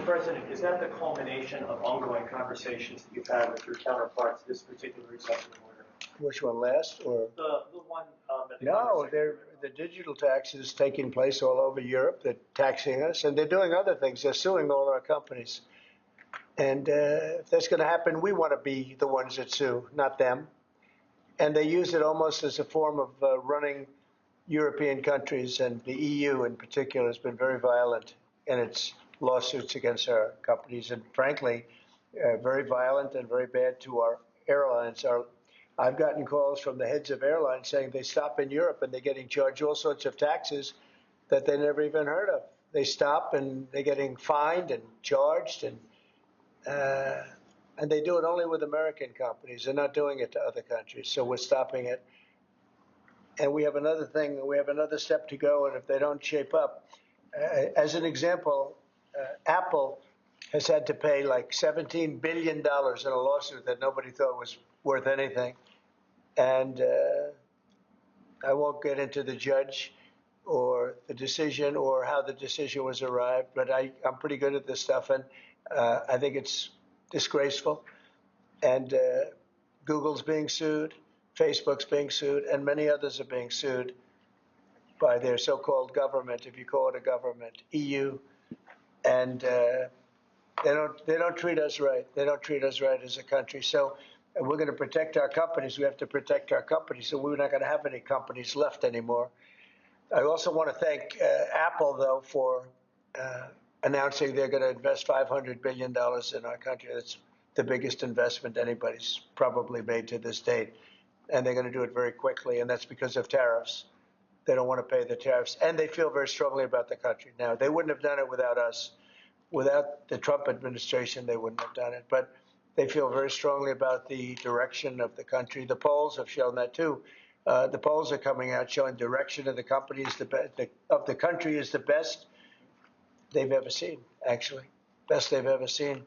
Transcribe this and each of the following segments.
Mr. President, is that the culmination of ongoing conversations that you've had with your counterparts this particular executive order? Which one, last or? The one that the No, the digital tax is taking place all over Europe. They're taxing us, and they're doing other things. They're suing all our companies. And if that's going to happen, we want to be the ones that sue, not them. And they use it almost as a form of running European countries, and the EU in particular has been very violent in its lawsuits against our companies, and frankly, very violent and very bad to our airlines. I've gotten calls from the heads of airlines saying they stop in Europe and they're getting charged all sorts of taxes that they never even heard of. They stop and they're getting fined and charged, and they do it only with American companies. They're not doing it to other countries, so we're stopping it. And we have another thing, we have another step to go, and if they don't shape up, as an example, Apple has had to pay like $17 billion in a lawsuit that nobody thought was worth anything. And I won't get into the judge or the decision or how the decision was arrived, but I'm pretty good at this stuff, and I think it's disgraceful. And Google's being sued, Facebook's being sued, and many others are being sued by their so-called government, if you call it a government, EU, and they don't treat us right. They don't treat us right as a country. So we're going to protect our companies. We have to protect our companies. So we're not going to have any companies left anymore. I also want to thank Apple, though, for announcing they're going to invest $500 billion in our country. That's the biggest investment anybody's probably made to this date. And they're going to do it very quickly, and that's because of tariffs. They don't want to pay the tariffs, and they feel very strongly about the country. Now, they wouldn't have done it without us. Without the Trump administration, they wouldn't have done it. But they feel very strongly about the direction of the country. The polls have shown that, too. The polls are coming out showing direction of the company is of the country is the best they've ever seen, actually. Best they've ever seen.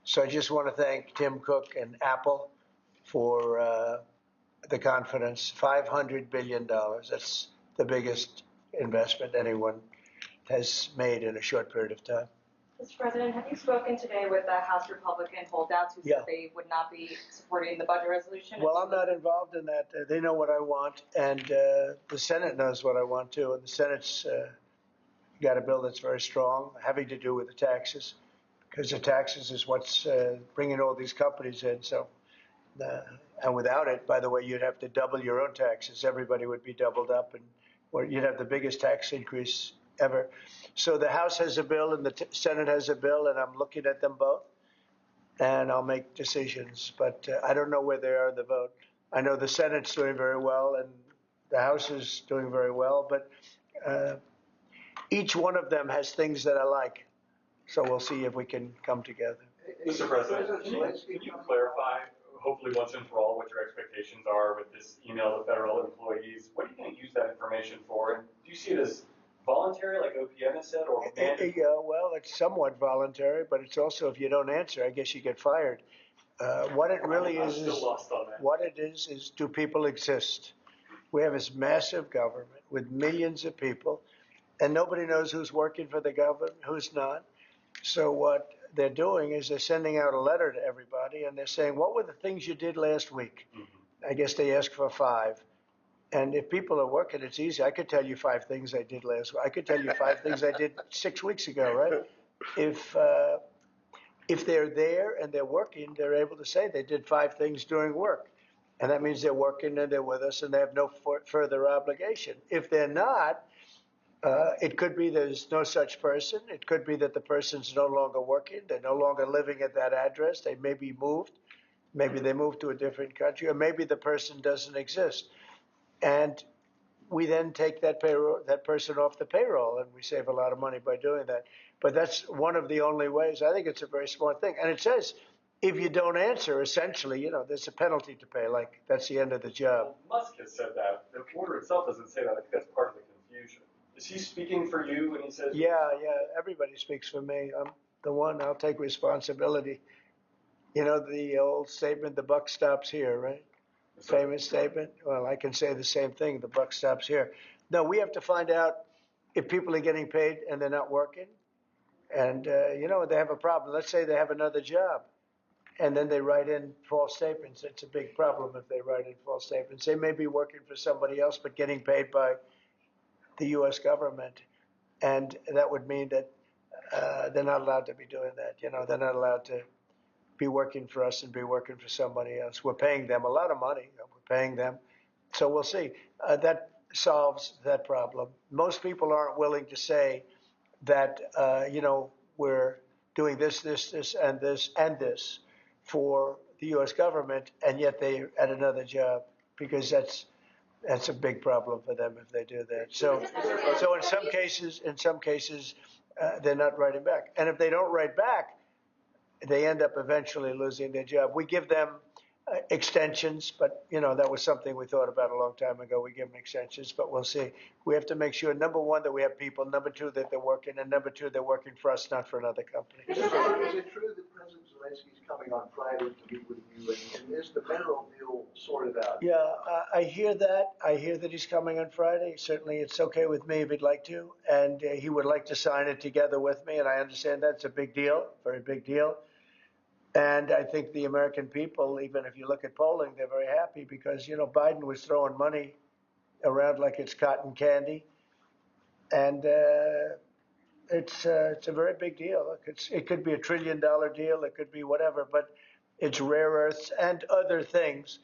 So I just want to thank Tim Cook and Apple for the confidence. $500 billion. That's the biggest investment anyone has made in a short period of time. Mr. President, have you spoken today with the House Republican holdouts who said they would not be supporting the budget resolution? Well, I'm not involved in that. They know what I want, and the Senate knows what I want, too. And the Senate's got a bill that's very strong, having to do with the taxes, because the taxes is what's bringing all these companies in. So, and without it, by the way, you'd have to double your own taxes. Everybody would be doubled up, and you'd have the biggest tax increase ever. So the House has a bill and the Senate has a bill, and I'm looking at them both, and I'll make decisions. But I don't know where they are in the vote. I know the Senate's doing very well, and the House is doing very well, but each one of them has things that I like. So we'll see if we can come together. Mr. President, can you clarify, hopefully once and for all, what your expectations are with this email to federal employees? What are you going to use that information for? And do you see it as voluntary, like OPM has said, or mandatory? Well, it's somewhat voluntary, but it's also, if you don't answer, I guess you get fired. What it really I'm still lost on that. What it is do people exist? We have this massive government with millions of people, and nobody knows who's working for the government, who's not. So what they're doing is they're sending out a letter to everybody, and they're saying, what were the things you did last week? Mm-hmm. I guess they ask for 5. And if people are working, it's easy. I could tell you 5 things I did last week. I could tell you 5 things I did 6 weeks ago, right? If they're there and they're working, they're able to say they did 5 things during work. And that means they're working and they're with us and they have no further obligation. If they're not, it could be there's no such person. It could be that the person's no longer working. They're no longer living at that address. They may be moved. Maybe they moved to a different country, or maybe the person doesn't exist. And we then take that person off the payroll, and we save a lot of money by doing that. But that's one of the only ways. I think it's a very smart thing. And it says, if you don't answer, essentially, there's a penalty to pay. Like, that's the end of the job. Well, Musk has said that. The order itself doesn't say that. I think that's part of the confusion. Is he speaking for you when he says? Yeah. Everybody speaks for me. I'm the one. I'll take responsibility. The old statement, the buck stops here, right? Famous statement. Well, I can say the same thing. The buck stops here. No, we have to find out if people are getting paid and they're not working. And, they have a problem. Let's say they have another job and then they write in false statements. It's a big problem if they write in false statements. They may be working for somebody else but getting paid by the U.S. government. And that would mean that they're not allowed to be doing that. They're not allowed to be working for us and be working for somebody else. We're paying them a lot of money. We're paying them. So we'll see. That solves that problem. Most people aren't willing to say that, we're doing this, and this, and this for the U.S. government, and yet they're at another job, because that's a big problem for them if they do that. So in some cases, they're not writing back, and if they don't write back, they end up eventually losing their job. We give them extensions, but that was something we thought about a long time ago. We give them extensions, but we'll see. We have to make sure, number one, that we have people, number two, that they're working, and number two, they're working for us, not for another company. Is it true that President Zelensky is coming on Friday to meet with you, and is the mineral deal sorted out? Yeah, I hear that. I hear that he's coming on Friday. Certainly, it's okay with me if he'd like to, and he would like to sign it together with me, and I understand that's a big deal, very big deal. And I think the American people, even if you look at polling, they're very happy because, Biden was throwing money around like it's cotton candy. And it's a very big deal. Look, it could be $1 trillion deal. It could be whatever, but it's rare earths and other things.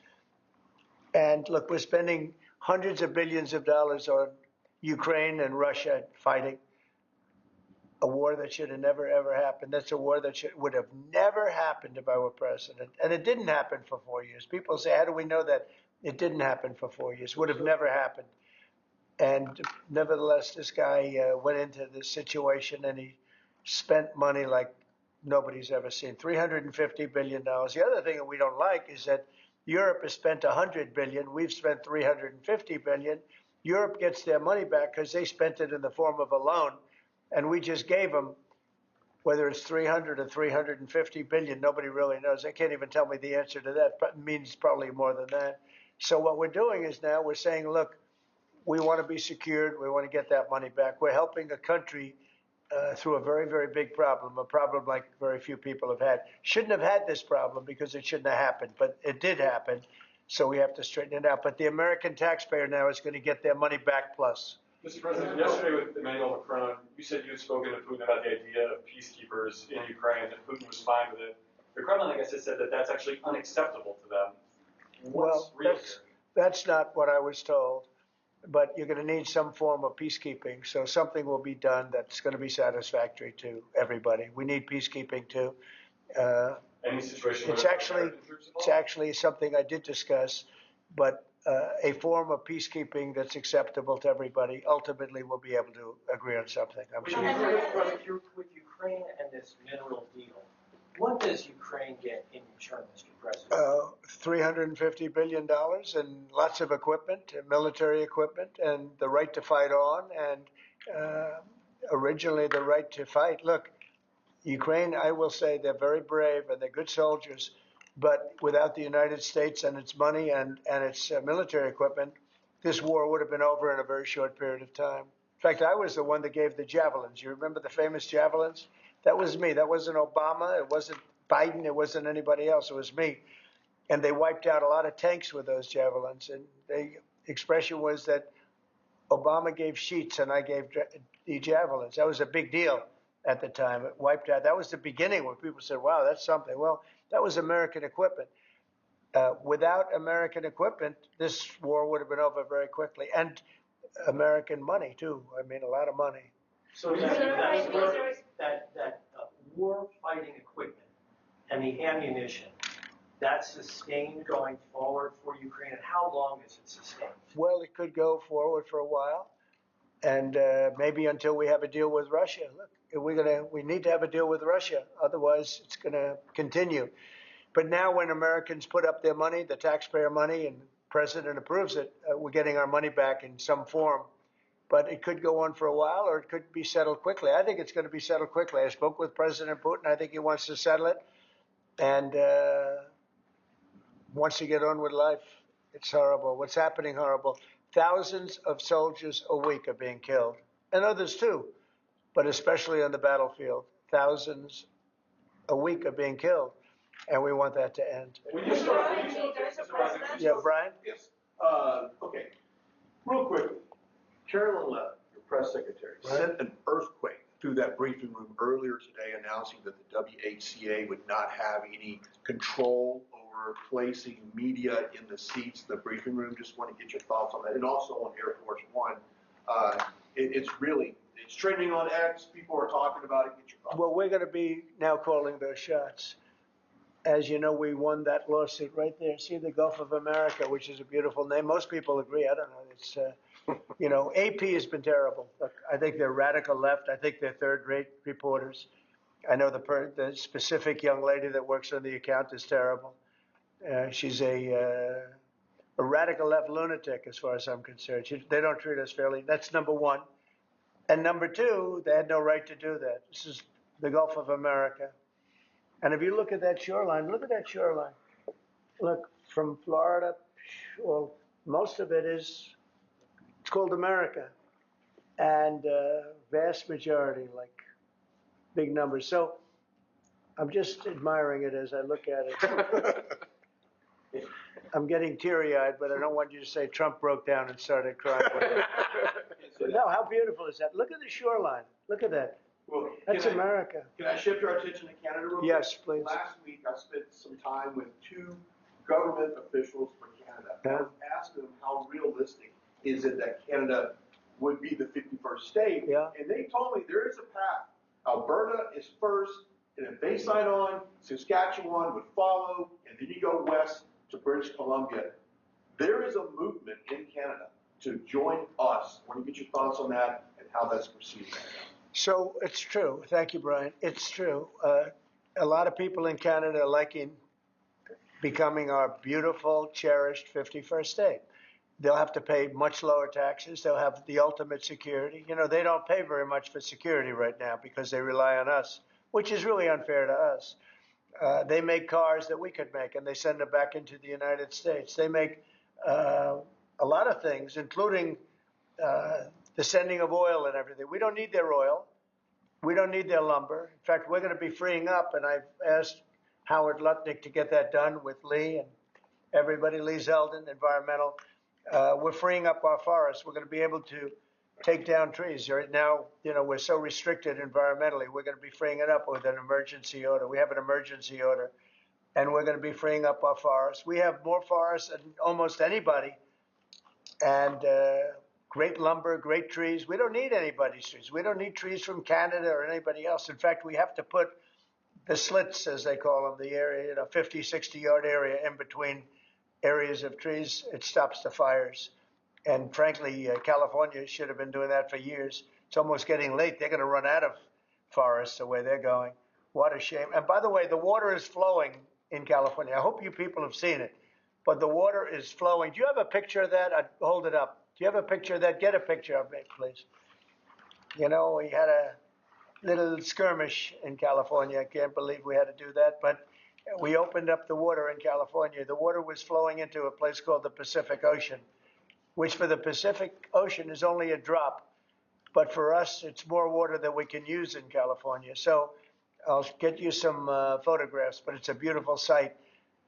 And look, we're spending hundreds of billions of dollars on Ukraine and Russia fighting. A war that should have never, ever happened. That's a war that would have never happened if I were president. And it didn't happen for 4 years. People say, how do we know that? It didn't happen for 4 years. Would have never happened. And nevertheless, this guy went into this situation and he spent money like nobody's ever seen. $350 billion. The other thing that we don't like is that Europe has spent $100 billion. We've spent $350 billion. Europe gets their money back because they spent it in the form of a loan. And we just gave them, whether it's 300 or 350 billion, nobody really knows. They can't even tell me the answer to that. It means probably more than that. So what we're doing is now we're saying, look, we want to be secured. We want to get that money back. We're helping a country through a very, very big problem, a problem like very few people have had. Shouldn't have had this problem because it shouldn't have happened, but it did happen. So we have to straighten it out. But the American taxpayer now is going to get their money back plus. Mr. President, yesterday with Emmanuel Macron, you said you had spoken to Putin about the idea of peacekeepers in Ukraine, that Putin was fine with it. The Kremlin, I guess, has said that that's actually unacceptable to them. What's real here? That's not what I was told. But you're going to need some form of peacekeeping. So something will be done that's going to be satisfactory to everybody. We need peacekeeping too. Any situation it's actually something I did discuss, but a form of peacekeeping that's acceptable to everybody. Ultimately, we'll be able to agree on something, I'm sure. With Ukraine and this mineral deal, what does Ukraine get in return, Mr. President? $350 billion and lots of equipment, military equipment, and the right to fight on, and originally the right to fight. Look, Ukraine, I will say, they're very brave and they're good soldiers, but without the United States and its money and its military equipment, this war would have been over in a very short period of time. In fact, I was the one that gave the javelins. You remember the famous javelins? That was me. That wasn't Obama. It wasn't Biden. It wasn't anybody else. It was me. And they wiped out a lot of tanks with those javelins. And the expression was that Obama gave sheets and I gave the javelins. That was a big deal at the time. It wiped out. That was the beginning when people said, wow, that's something. Well, that was American equipment. Without American equipment, this war would have been over very quickly. And American money, too. I mean, a lot of money. So that war-fighting equipment and the ammunition, that's sustained going forward for Ukraine, and how long is it sustained? Well, it could go forward for a while, and maybe until we have a deal with Russia. Look, we need to have a deal with Russia, otherwise it's going to continue. But now when Americans put up their money, the taxpayer money, and the president approves it, we're getting our money back in some form. But it could go on for a while, or it could be settled quickly. I think it's going to be settled quickly. I spoke with President Putin. I think he wants to settle it, and wants to get on with life. It's horrible. What's happening horrible. Thousands of soldiers a week are being killed, and others too, but especially on the battlefield. thousands a week are being killed, and we want that to end. Yeah, Brian? Yes. Okay. Real quick, Carolyn Levitt, your press secretary, sent an earthquake through that briefing room earlier today announcing that the WHCA would not have any control over placing media in the seats in the briefing room. Just want to get your thoughts on that. And also on Air Force One, it's trending on X. People are talking about it. Get your thoughts. Well, we're going to be now calling those shots. As you know, we won that lawsuit right there. See, the Gulf of America, which is a beautiful name. Most people agree. I don't know. It's, you know, AP has been terrible. Look, I think they're radical left. I think they're third-rate reporters. I know the specific young lady that works on the account is terrible. She's a radical left lunatic, as far as I'm concerned. They don't treat us fairly. That's number one. And number two, they had no right to do that. This is the Gulf of America. And if you look at that shoreline, look at that shoreline. Look, from Florida, well, most of it is, it's called America. And vast majority, like big numbers. So I'm just admiring it as I look at it. I'm getting teary-eyed, but I don't want you to say Trump broke down and started crying. No, how beautiful is that? Look at the shoreline. Look at that. Well, That's America. Can I shift our attention to Canada real quick? Yes, please. Last week, I spent some time with two government officials from Canada. Yeah. I was asking them how realistic is it that Canada would be the 51st state. Yeah. And they told me there is a path. Alberta is first, and if they sign on, Saskatchewan would follow, and then you go west to British Columbia. There is a movement in Canada to join us. I want to get your thoughts on that and how that's proceeding right now. So it's true. Thank you, Brian. It's true. A lot of people in Canada are liking becoming our beautiful, cherished 51st state. They'll have to pay much lower taxes. They'll have the ultimate security. You know, they don't pay very much for security right now because they rely on us, which is really unfair to us. They make cars that we could make, and they send them back into the United States. They make a lot of things, including the sending of oil and everything. We don't need their oil. We don't need their lumber. In fact, we're going to be freeing up, and I've asked Howard Lutnick to get that done with Lee and everybody, Lee Zeldin, environmental. We're freeing up our forests. We're going to be able to take down trees. Right now, you know, we're so restricted environmentally. We're going to be freeing it up with an emergency order. We have an emergency order, and we're going to be freeing up our forests. We have more forests than almost anybody, and great lumber, great trees. We don't need anybody's trees. We don't need trees from Canada or anybody else. In fact, we have to put the slits, as they call them, the area, you know, 50, 60-yard area in between areas of trees. It stops the fires. And frankly, California should have been doing that for years. It's almost getting late. They're going to run out of forests the way they're going. What a shame. And by the way, the water is flowing in California. I hope you people have seen it. But the water is flowing. Do you have a picture of that? I'd hold it up. Do you have a picture of that? Get a picture of it, please. You know, we had a little skirmish in California. I can't believe we had to do that. But we opened up the water in California. The water was flowing into a place called the Pacific Ocean, which for the Pacific Ocean is only a drop. But for us, it's more water than we can use in California. So I'll get you some photographs, but it's a beautiful sight.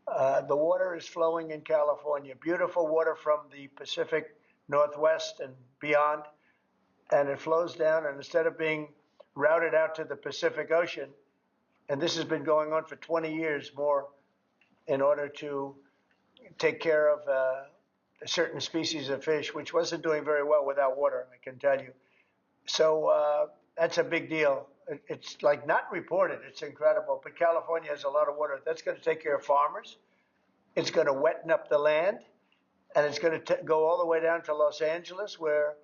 The water is flowing in California. Beautiful water from the Pacific Northwest and beyond. And it flows down, and instead of being routed out to the Pacific Ocean, and this has been going on for 20 years more in order to take care of a certain species of fish, which wasn't doing very well without water, I can tell you. So that's a big deal. It's like not reported. It's incredible. But California has a lot of water. That's going to take care of farmers. It's going to wetten up the land. And it's going to go all the way down to Los Angeles, where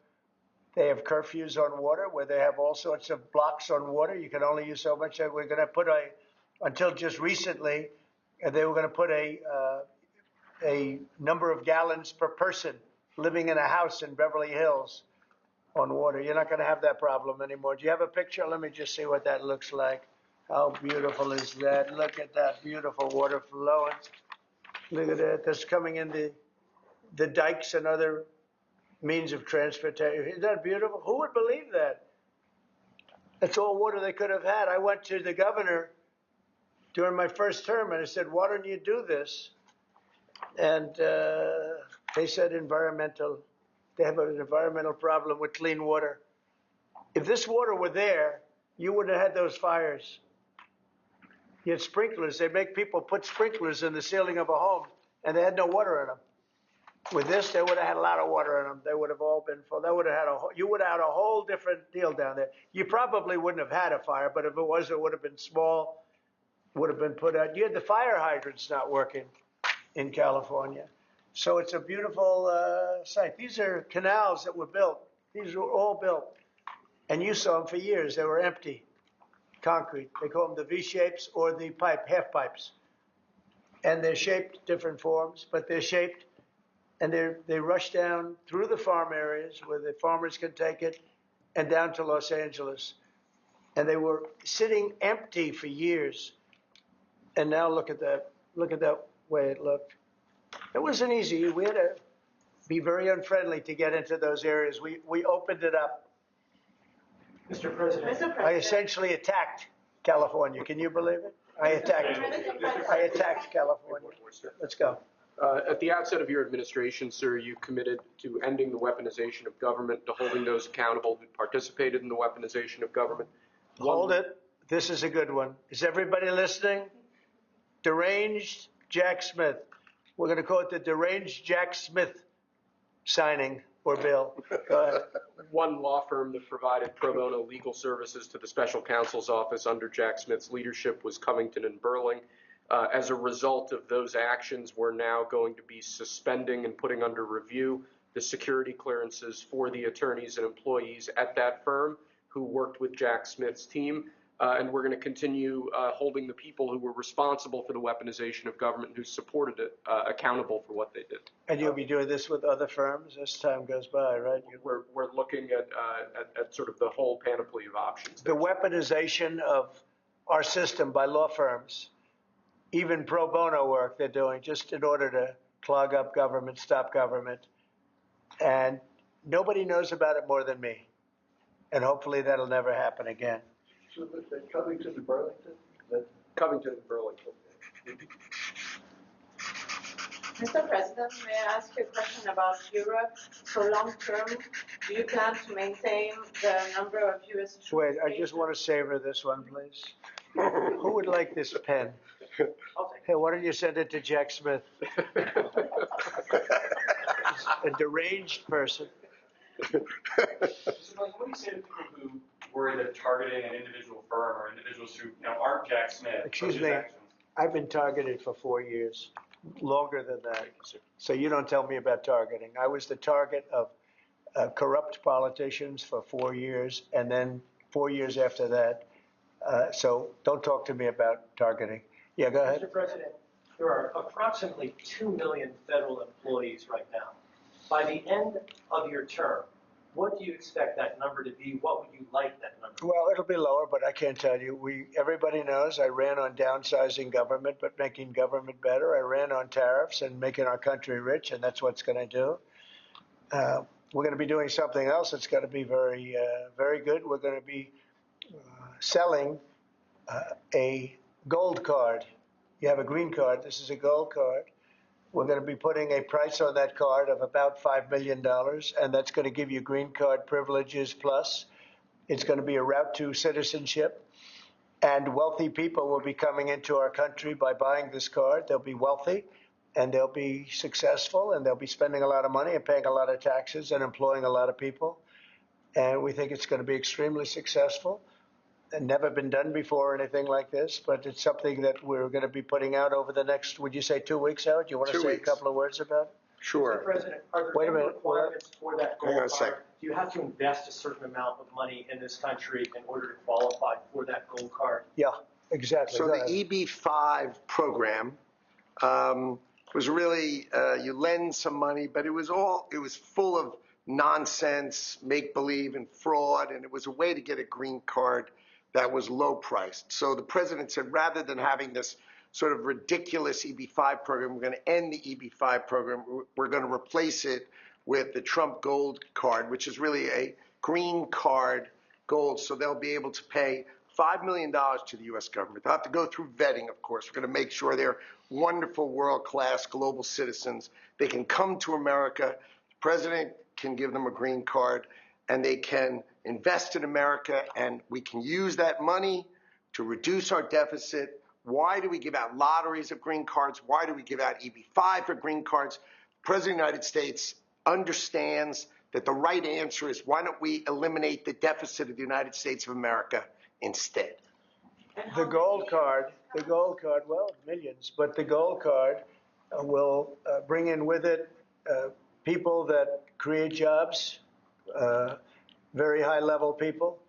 they have curfews on water, where they have all sorts of blocks on water. You can only use so much. We're going to put until just recently, they were going to put a number of gallons per person living in a house in Beverly Hills on water. You're not going to have that problem anymore. Do you have a picture? Let me just see what that looks like. How beautiful is that? Look at that beautiful water flowing. Look at that. That's coming in the dikes and other means of transportation. Isn't that beautiful? Who would believe that? That's all water they could have had. I went to the governor during my first term and I said, why don't you do this? And they said they have an environmental problem with clean water. If this water were there, you wouldn't have had those fires. You had sprinklers. They make people put sprinklers in the ceiling of a home, and they had no water in them. With this, they would have had a lot of water in them. They would have all been full. They would have had you would have had a whole different deal down there. You probably wouldn't have had a fire, but if it was, it would have been small, would have been put out. You had the fire hydrants not working in California. So it's a beautiful site. These are canals that were built. These were all built. And you saw them for years. They were empty, concrete. They call them the V-shapes or the half pipes. And they're shaped different forms, but they're shaped. And they rush down through the farm areas where the farmers can take it and down to Los Angeles. And they were sitting empty for years. And now look at that. Look at that way it looked. It wasn't easy. We had to be very unfriendly to get into those areas. We opened it up. Mr. President. I essentially attacked California. Can you believe it? I attacked California. Let's go. At the outset of your administration, sir, you committed to ending the weaponization of government, to holding those accountable who participated in the weaponization of government. Hold it. This is a good one. Is everybody listening? Deranged Jack Smith. We're going to call it the Deranged Jack Smith signing or bill. Go ahead. One law firm that provided pro bono legal services to the special counsel's office under Jack Smith's leadership was Covington and Burling. As a result of those actions, we're now going to be suspending and putting under review the security clearances for the attorneys and employees at that firm who worked with Jack Smith's team. And we're going to continue holding the people who were responsible for the weaponization of government, who supported it, accountable for what they did. And you'll be doing this with other firms as time goes by, right? We're looking at sort of the whole panoply of options. The weaponization of our system by law firms, even pro bono work they're doing just in order to clog up government, stop government. And nobody knows about it more than me. And hopefully that'll never happen again. So Covington and Burlington? Covington and Burlington. Mr. President, may I ask you a question about Europe? For long term, do you plan to maintain the number of U.S. Wait, I just want to savor this one, please. Who would like this pen? Hey, why don't you send it to Jack Smith? A deranged person. What do you say to people who worry that targeting an individual firm or individuals who aren't Jack Smith? Excuse me, I've been targeted for 4 years, longer than that. So you don't tell me about targeting. I was the target of corrupt politicians for 4 years, and then 4 years after that. So don't talk to me about targeting. Yeah, go ahead. Mr. President, there are approximately 2 million federal employees right now. By the end of your term, what do you expect that number to be? What would you like that number to be? Well, it'll be lower, but I can't tell you. Everybody knows I ran on downsizing government, but making government better. I ran on tariffs and making our country rich, and that's what it's going to do. We're going to be doing something else that's going to be very, very good. We're going to be selling a gold card. You have a green card. This is a gold card. We're going to be putting a price on that card of about $5 million, and that's going to give you green card privileges plus. It's going to be a route to citizenship, and wealthy people will be coming into our country by buying this card. They'll be wealthy, and they'll be successful, and they'll be spending a lot of money and paying a lot of taxes and employing a lot of people. And we think it's going to be extremely successful. And never been done before or anything like this, but it's something that we're going to be putting out over the next, would you say 2 weeks, Howard? Do you want to say a couple of words about it? Sure. Mr. President, are there any requirements for that gold card? Do you have to invest a certain amount of money in this country in order to qualify for that gold card? Yeah, exactly. So the EB-5 program was really, you lend some money, but it was full of nonsense, make-believe, and fraud, and it was a way to get a green card that was low priced. So the president said, rather than having this sort of ridiculous EB-5 program, we're going to end the EB-5 program. We're going to replace it with the Trump Gold Card, which is really a green card gold, so they'll be able to pay $5 million to the U.S. government. They'll have to go through vetting, of course. We're going to make sure they're wonderful, world-class global citizens. They can come to America. The president can give them a green card, and they can invest in America, and we can use that money to reduce our deficit. Why do we give out lotteries of green cards? Why do we give out EB-5 for green cards? The President of the United States understands that the right answer is, why don't we eliminate the deficit of the United States of America instead? The gold card, well, millions, but the gold card will bring in with it people that create jobs, very high level people.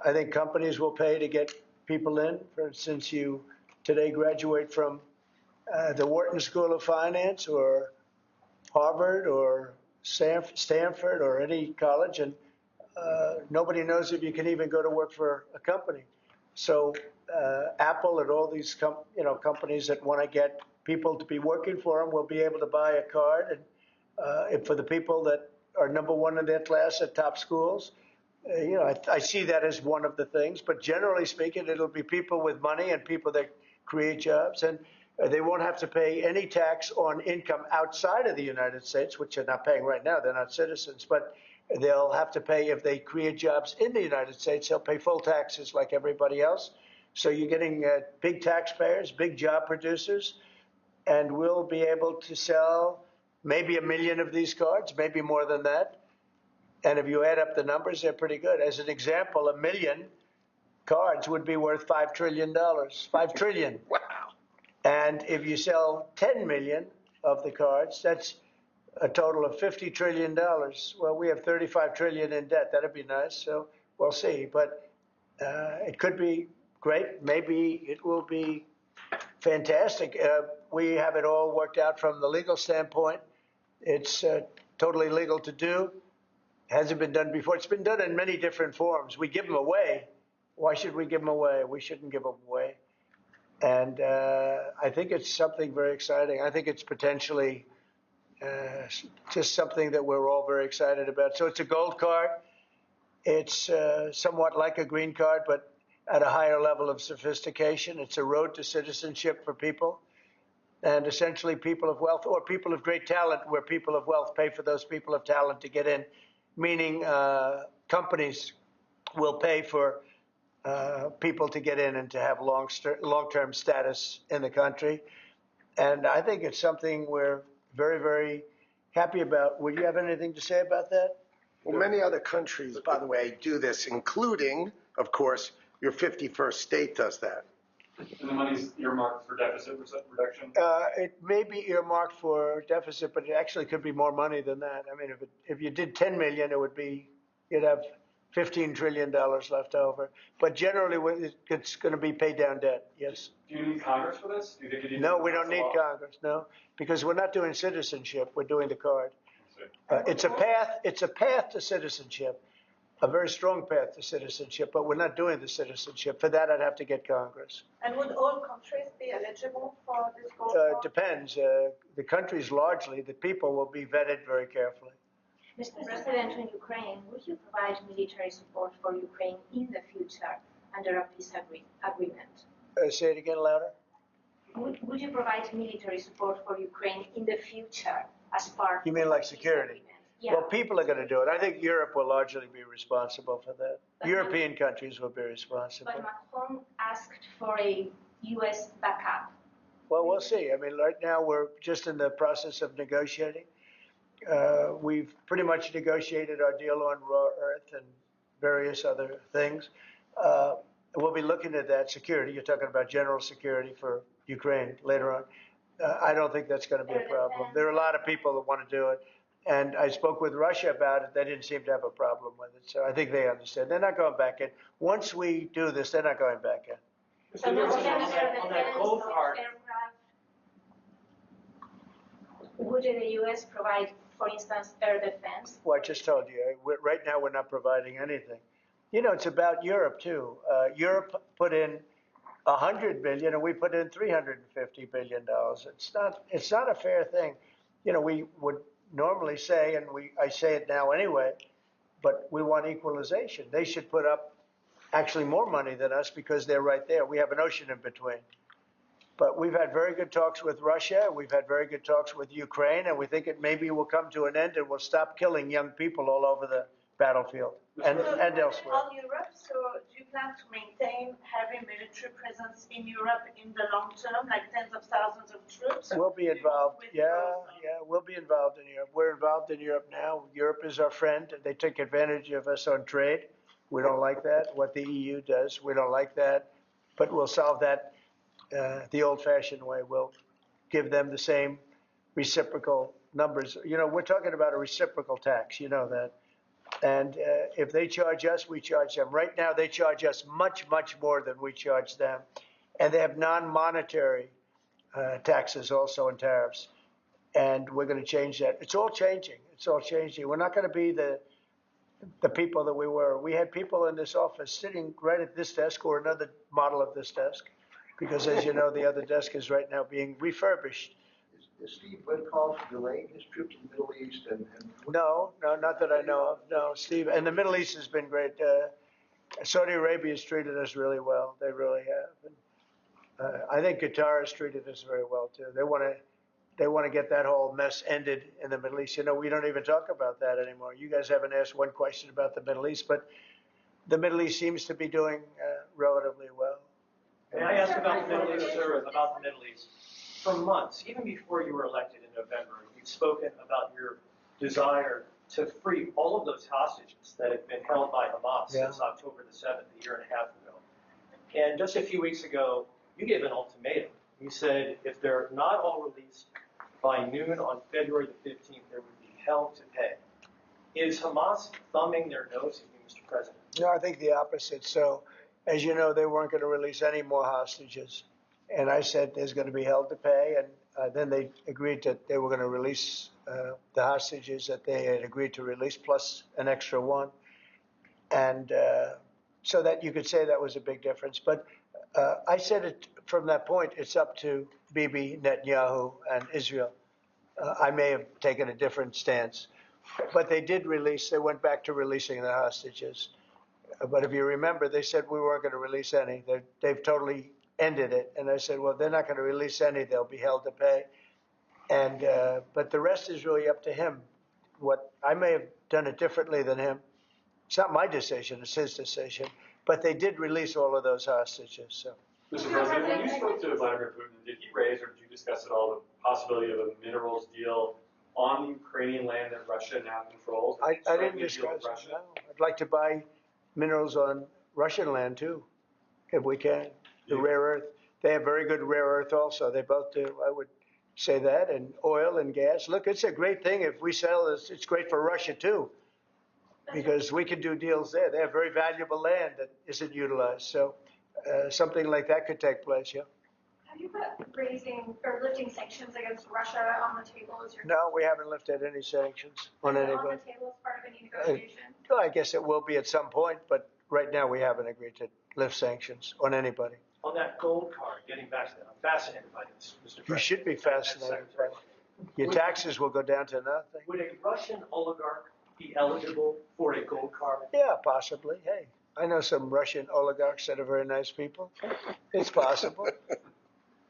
I think companies will pay to get people in. For instance, you today graduate from the Wharton School of Finance or Harvard or Stanford or any college, and nobody knows if you can even go to work for a company. So Apple and all these companies that want to get people to be working for them will be able to buy a card, and for the people that are number one in their class at top schools, I see that as one of the things. But generally speaking, it'll be people with money and people that create jobs, and they won't have to pay any tax on income outside of the United States, which they're not paying right now. They're not citizens, but they'll have to pay if they create jobs in the United States. They'll pay full taxes like everybody else. So you're getting big taxpayers, big job producers, and we'll be able to sell maybe 1 million of these cards, maybe more than that. And if you add up the numbers, they're pretty good. As an example, 1 million cards would be worth $5 trillion. $5 trillion. Wow. And if you sell 10 million of the cards, that's a total of $50 trillion. Well, we have 35 trillion in debt. That'd be nice. So we'll see. But it could be great. Maybe it will be fantastic. We have it all worked out from the legal standpoint. It's totally legal to do. Hasn't been done before. It's been done in many different forms. We give them away. Why should we give them away? We shouldn't give them away. And I think it's something very exciting. I think it's potentially just something that we're all very excited about. So it's a gold card. It's somewhat like a green card, but at a higher level of sophistication. It's a road to citizenship for people. And essentially people of wealth or people of great talent, where people of wealth pay for those people of talent to get in, meaning companies will pay for people to get in and to have long-term status in the country. And I think it's something we're very, very happy about. Would you have anything to say about that? Well, many other countries, by the way, do this, including, of course, your 51st state does that. And the money's earmarked for deficit reduction? It may be earmarked for deficit, but it actually could be more money than that. I mean, if you did 10 million, you'd have $15 trillion left over. But generally, it's going to be paid down debt. Yes. Do you need Congress for this? Do you think you need No, we don't need Congress. No, because we're not doing citizenship. We're doing the card. It's a path. It's a path to citizenship, a very strong path to citizenship. But we're not doing the citizenship. For that, I'd have to get Congress. And would all countries be eligible for this gold card? Depends. The countries largely, the people will be vetted very carefully. Mr. President, in Ukraine, would you provide military support for Ukraine in the future under a peace agreement? Say it again louder. Would you provide military support for Ukraine in the future as part You mean of like a peace security? agreement? Yeah. Well, people are going to do it. I think Europe will largely be responsible for that. But European countries will be responsible. But Macron asked for a U.S. backup. Well, we'll see. I mean, right now we're just in the process of negotiating. We've pretty much negotiated our deal on raw earth and various other things. We'll be looking at that security. You're talking about general security for Ukraine later on. I don't think that's going to be a problem. There are a lot of people that want to do it. And I spoke with Russia about it. They didn't seem to have a problem with it. So I think they understand. They're not going back in. Once we do this, they're not going back in. So on that gold card, would the U.S. provide, for instance, air defense? Well, I just told you. Right now, we're not providing anything. You know, it's about Europe, too. Europe put in $100 billion, and we put in $350 billion. It's not a fair thing. You know, we would normally say, and I say it now anyway, but we want equalization. They should put up actually more money than us because they're right there. We have an ocean in between. But we've had very good talks with Russia. We've had very good talks with Ukraine, and we think it maybe will come to an end and we'll stop killing young people all over the battlefield and elsewhere. On Europe, so do you plan to maintain heavy military presence in Europe in the long term, like tens of thousands of troops? We'll be involved. We'll be involved in Europe. We're involved in Europe now. Europe is our friend. They take advantage of us on trade. We don't like that. What the EU does, we don't like that. But we'll solve that the old-fashioned way. We'll give them the same reciprocal numbers. You know, we're talking about a reciprocal tax. You know that. And if they charge us, we charge them. Right now, they charge us much, much more than we charge them. And they have non-monetary taxes also and tariffs. And we're going to change that. It's all changing. It's all changing. We're not going to be the people that we were. We had people in this office sitting right at this desk or another model of this desk. Because as you know, the other desk is right now being refurbished. Is Steve Witkoff delaying his trip to the Middle East? No, not that I know of. No, Steve. And the Middle East has been great. Saudi Arabia has treated us really well. They really have. And, I think Qatar has treated us very well too. They want to get that whole mess ended in the Middle East. You know, we don't even talk about that anymore. You guys haven't asked one question about the Middle East, but the Middle East seems to be doing relatively well. May I ask about the Middle East, sir, about the Middle East? For months, even before you were elected in November, you've spoken about your desire to free all of those hostages that have been held by Hamas since October the 7th, a year and a half ago. And just a few weeks ago, you gave an ultimatum. You said if they're not all released by noon on February the 15th, there would be hell to pay. Is Hamas thumbing their nose at you, Mr. President? No, I think the opposite. So, as you know, they weren't going to release any more hostages. And I said there's going to be hell to pay. And then they agreed that they were going to release the hostages that they had agreed to release, plus an extra one. And so that you could say that was a big difference. But I said it from that point, it's up to Bibi, Netanyahu, and Israel. I may have taken a different stance. But they did release, they went back to releasing the hostages. But if you remember, they said we weren't going to release any. They've totally ended it. And I said, well, they're not going to release any. They'll be held to pay. And but the rest is really up to him. What I may have done it differently than him. It's not my decision. It's his decision. But they did release all of those hostages. So. Mr. President, when you spoke to Vladimir Putin, did he raise or did you discuss at all the possibility of a minerals deal on Ukrainian land that Russia now controls? I didn't discuss it. No. I'd like to buy minerals on Russian land too, if we can. The rare earth. They have very good rare earth also. They both do. I would say that. And oil and gas. Look, it's a great thing. If we sell this, it's great for Russia too, because we can do deals there. They have very valuable land that isn't utilized. So something like that could take place, yeah. Have you put raising or lifting sanctions against Russia on the table as your? No, we haven't lifted any sanctions on anybody. On the table as part of any negotiation? I guess it will be at some point, but right now we haven't agreed to lift sanctions on anybody. On that gold card, getting back to that, I'm fascinated by this, Mr. President. You should be fascinated by it. Your taxes will go down to nothing. Would a Russian oligarch be eligible for a gold card? Yeah, possibly. Hey, I know some Russian oligarchs that are very nice people. It's possible.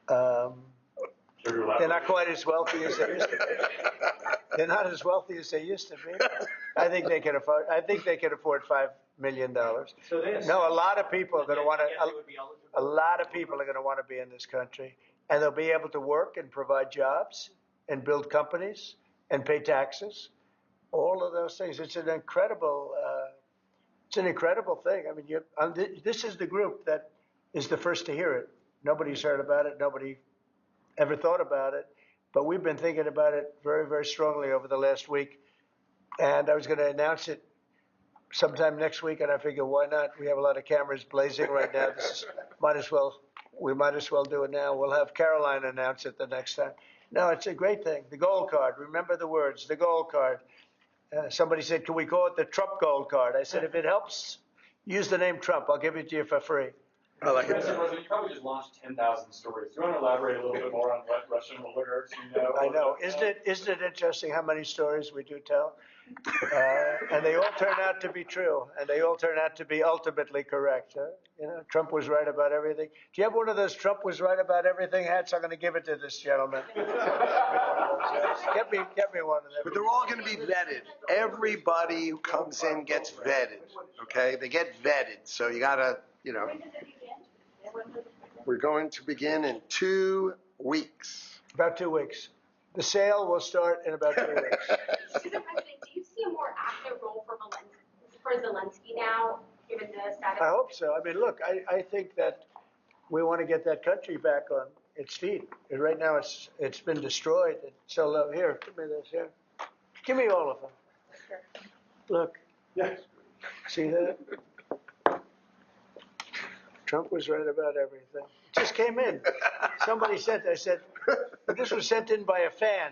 They're not quite as wealthy as they used to be. They're not as wealthy as they used to be. I think they can afford. I think they can afford $5 million. So no, a lot of people are going to want to. A lot of people are going to want to be in this country, and they'll be able to work and provide jobs and build companies and pay taxes. All of those things. It's an incredible. It's an incredible thing. I mean, this is the group that is the first to hear it. Nobody's heard about it. Nobody ever thought about it. But we've been thinking about it very, very strongly over the last week. And I was going to announce it sometime next week, and I figured, why not? We have a lot of cameras blazing right now. We might as well do it now. We'll have Caroline announce it the next time. No, it's a great thing. The gold card. Remember the words, the gold card. Somebody said, can we call it the Trump gold card? I said, if it helps, use the name Trump. I'll give it to you for free. I like it. President, you probably just launched 10,000 stories. Do you want to elaborate a little bit more on what Russian oligarchs you know? I know. Isn't it interesting how many stories we do tell? And they all turn out to be true, and they all turn out to be ultimately correct. You know, Trump was right about everything. Do you have one of those Trump was right about everything hats? I'm going to give it to this gentleman. Get me one of them. But they're all going to be vetted. Everybody who comes in gets vetted. Okay, they get vetted. So you got to, you know. We're going to begin in 2 weeks. About 2 weeks. The sale will start in about 2 weeks. Mr. President, do you see a more active role for Zelensky now, given the status? I hope so. I mean, look, I think that we want to get that country back on its feet. And right now it's been destroyed. And so here, give me this here. Give me all of them. Look. Yes. See that? Trump was right about everything. It just came in. Somebody said, I said, this was sent in by a fan.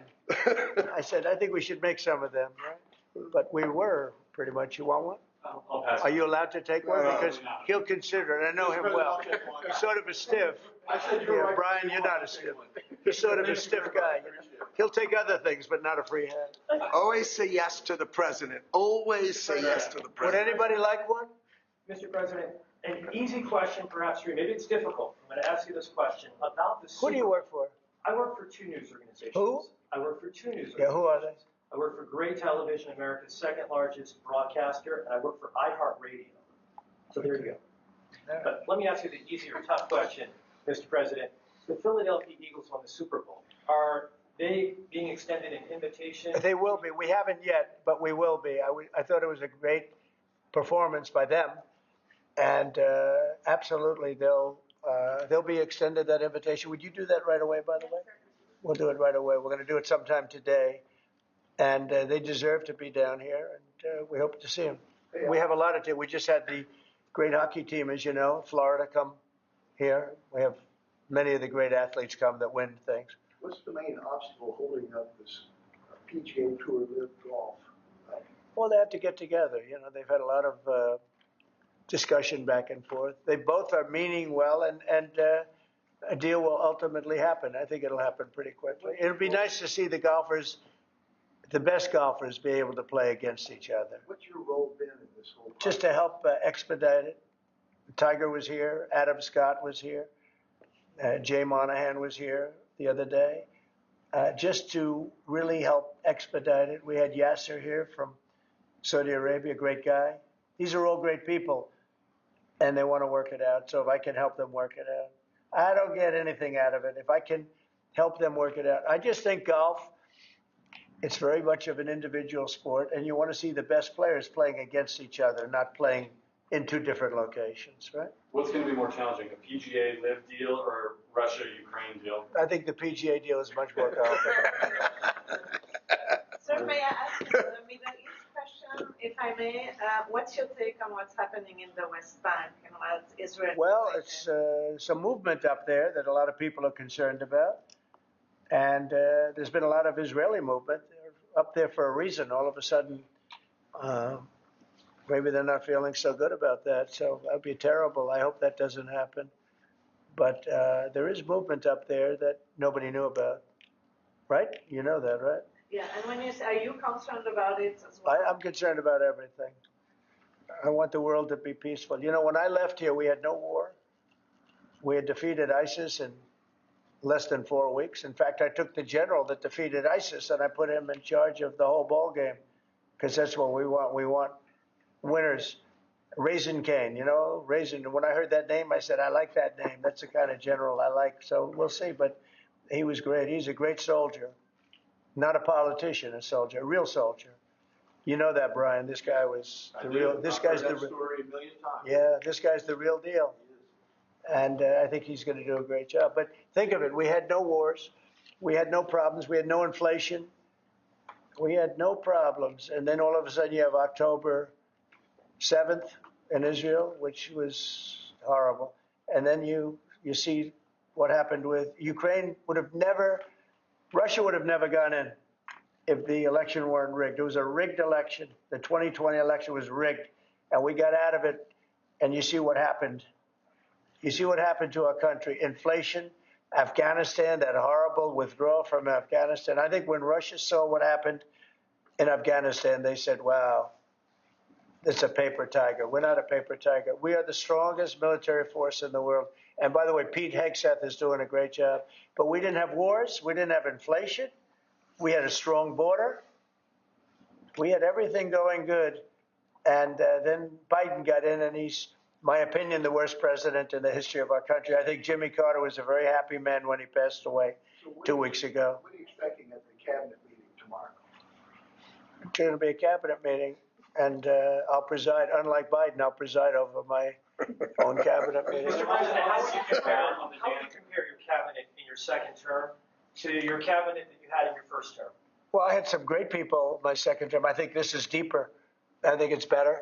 I said, I think we should make some of them, right? But we were pretty much. You want one? I'll pass. Are you allowed to take one? No, Because he'll consider it. I know him well. He's sort of a stiff. Yeah, Brian, you're not a stiff. He's sort of a stiff guy. You know? He'll take other things, but not a free hand. Always say yes to the president. Always say yes to the Would president. anybody like one? Mr. President, an easy question perhaps for you. Maybe it's difficult. I'm going to ask you this question about the Who do you work for? I work for 2 news organizations. Who? I work for 2 news organizations. Yeah, who are they? I work for Gray Television, America's second largest broadcaster, and I work for iHeartRadio. So there you go. But let me ask you the easier, tough question, Mr. President. The Philadelphia Eagles won the Super Bowl. Are they being extended an invitation? They will be. We haven't yet, but we will be. I thought it was a great performance by them, and absolutely they'll be extended that invitation. Would you do that right away, by the way? We'll do it right away. We're going to do it sometime today, and they deserve to be down here, and we hope to see them. We have a lot of teams. We just had the great hockey team, as you know, Florida come here. We have many of the great athletes come that win things. What's the main obstacle holding up this PGA Tour Live Golf? Well, they have to get together. You know, they've had a lot of discussion back and forth. They both are meaning well, and a deal will ultimately happen. I think it'll happen pretty quickly. It'll be nice to see the golfers, the best golfers, be able to play against each other. What's your role been in this whole process? Just to help expedite it. Tiger was here. Adam Scott was here. Jay Monahan was here the other day. Just to really help expedite it. We had Yasser here from Saudi Arabia, great guy. These are all great people, and they want to work it out. So if I can help them work it out, I don't get anything out of it. If I can help them work it out, I just think golf, it's very much of an individual sport, and you want to see the best players playing against each other, not playing in 2 different locations, right? What's going to be more challenging, a PGA Live deal or Russia-Ukraine deal? I think the PGA deal is much more complicated. Sir, may I ask you the Middle East question, if I may? What's your take on what's happening in the West Bank and what Israel? Well, it's some movement up there that a lot of people are concerned about. And there's been a lot of Israeli movement. They're up there for a reason. All of a sudden, maybe they're not feeling so good about that. So that would be terrible. I hope that doesn't happen. But there is movement up there that nobody knew about. Right? You know that, right? Yeah, and when you say, are you concerned about it as well? I'm concerned about everything. I want the world to be peaceful. You know, when I left here, we had no war. We had defeated ISIS in less than 4 weeks. In fact, I took the general that defeated ISIS and I put him in charge of the whole ball game, because that's what we want. We want winners. Raisin Cane, you know, Raisin. When I heard that name, I said, I like that name. That's the kind of general I like. So we'll see. But he was great. He's a great soldier. Not a politician, a soldier, a real soldier. You know that, Brian. This guy was the real. This guy's the story a million times. Yeah, this guy's the real deal. And I think he's going to do a great job. But think of it. We had no wars. We had no problems. We had no inflation. We had no problems. And then all of a sudden you have October 7th in Israel, which was horrible. And then you see what happened with Ukraine. Russia would have never gone in if the election weren't rigged. It was a rigged election. The 2020 election was rigged. And we got out of it. And you see what happened. You see what happened to our country. Inflation, Afghanistan, that horrible withdrawal from Afghanistan. I think when Russia saw what happened in Afghanistan, they said, wow, it's a paper tiger. We're not a paper tiger. We are the strongest military force in the world. And by the way, Pete Hegseth is doing a great job. But we didn't have wars. We didn't have inflation. We had a strong border. We had everything going good. And then Biden got in, and he's, my opinion, the worst president in the history of our country. I think Jimmy Carter was a very happy man when he passed away 2 weeks ago. What are you expecting at the cabinet meeting tomorrow? It's going to be a cabinet meeting, and I'll preside. Unlike Biden, I'll preside over my own cabinet meeting. Mr. President, how would you compare your cabinet in your second term to your cabinet that you had in your first term? Well, I had some great people my second term. I think this is deeper. I think it's better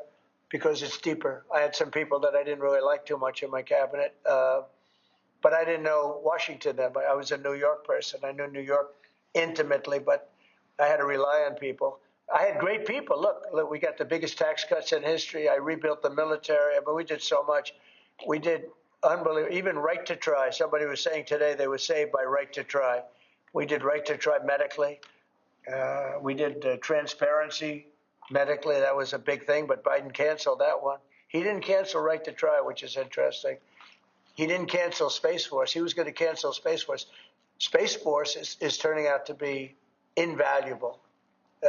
because it's deeper. I had some people that I didn't really like too much in my cabinet, but I didn't know Washington then. I was a New York person. I knew New York intimately, but I had to rely on people. I had great people. Look, we got the biggest tax cuts in history. I rebuilt the military. I mean, we did so much. We did unbelievable. Even right to try. Somebody was saying today they were saved by right to try. We did right to try medically. We did transparency medically. That was a big thing, but Biden canceled that one. He didn't cancel right to try, which is interesting. He didn't cancel Space Force. He was going to cancel Space Force. Space Force is turning out to be invaluable.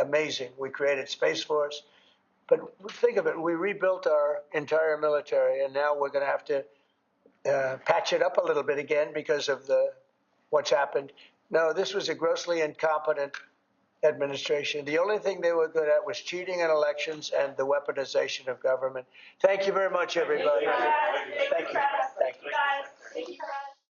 Amazing. We created Space Force. But think of it. We rebuilt our entire military, and now we're going to have to patch it up a little bit again because of what's happened. No, this was a grossly incompetent administration. The only thing they were good at was cheating in elections and the weaponization of government. Thank you very much, everybody. Thank you, guys. Thank you. Thank you, guys. Thank you, guys.